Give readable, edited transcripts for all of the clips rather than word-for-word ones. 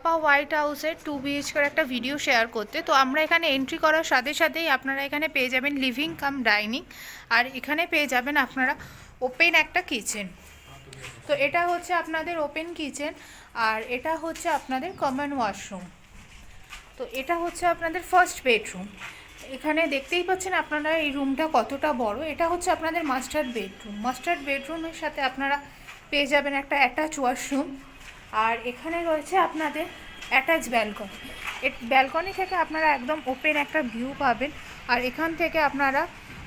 হাপ্পা white হাউসের 2 BHK একটা video share করতে। তো আমরা এখানে এন্ট্রি করার সাথে সাথেই আপনারা এখানে পেয়ে যাবেন লিভিং কাম ডাইনিং, আর এখানে পেয়ে যাবেন আপনারা ওপেন একটা কিচেন। তো এটা হচ্ছে আপনাদের ওপেন কিচেন, আর এটা হচ্ছে আপনাদের কমন ওয়াশরুম। তো এটা হচ্ছে আপনাদের ফার্স্ট বেডরুম। এখানে দেখতেই পাচ্ছেন আপনারা এই রুমটা কতটা বড়। এটা হচ্ছে আপনাদের মাস্টার বেডরুম। মাস্টার বেডরুমের সাথে আপনারা পেয়ে যাবেন একটা অ্যাটাচ ওয়াশরুম, আর এখানে রয়েছে আপনাদের অ্যাটাচ ব্যালকনি। ব্যালকনি থেকে আপনারা একদম ওপেন একটা ভিউ পাবেন, আর এখান থেকে আপনারা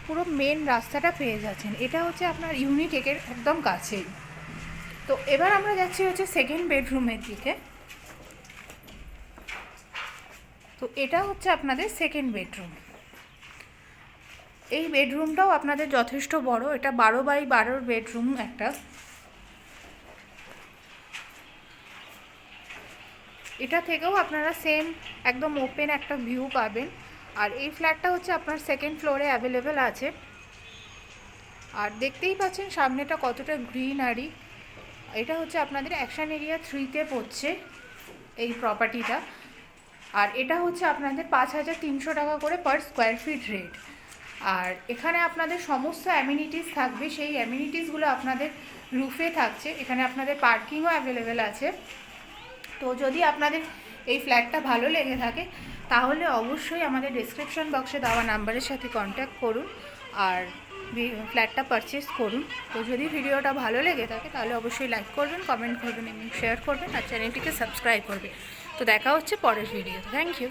পুরো মেন রাস্তাটা পেয়ে যাচ্ছেন। এটা হচ্ছে আপনার ইউনিটেকের একদম কাছেই। তো এবার আমরা যাচ্ছি হচ্ছে সেকেন্ড বেডরুমের দিকে। তো এটা হচ্ছে আপনাদের সেকেন্ড বেডরুম। এই বেডরুমটাও আপনাদের যথেষ্ট বড়। এটা 12x12 বেডরুম একটা। এটা থেকেও আপনারা সেম একদম ওপেন একটা ভিউ পাবেন। আর এই ফ্ল্যাটটা হচ্ছে আপনার সেকেন্ড ফ্লোরে অ্যাভেলেবেল আছে। আর দেখতেই পাচ্ছেন সামনেটা কতটা গ্রিনারি। এটা হচ্ছে আপনাদের অ্যাকশন এরিয়া 3-তে পড়ছে এই প্রপার্টিটা। আর এটা হচ্ছে আপনাদের 5300 টাকা করে পার স্কোয়ার ফিট রেট। আর এখানে আপনাদের সমস্ত অ্যামিনিটিস থাকবে, সেই অ্যামিনিটিসগুলো আপনাদের রুফে থাকছে। এখানে আপনাদের পার্কিংও অ্যাভেলেবেল আছে। তো যদি আপনাদের এই ফ্ল্যাটটা ভালো লেগে থাকে তাহলে অবশ্যই আমাদের ডেসক্রিপশন বক্সে দেওয়া নাম্বারের সাথে কন্ট্যাক্ট করুন আর ফ্ল্যাটটা পারচেস করুন। তো যদি ভিডিওটা ভালো লেগে থাকে তাহলে অবশ্যই লাইক করবেন, কমেন্ট করবেন এবং শেয়ার করবেন, আর চ্যানেলটিকে সাবস্ক্রাইব করবেন। তো দেখা হচ্ছে পরের ভিডিওতে। Thank you.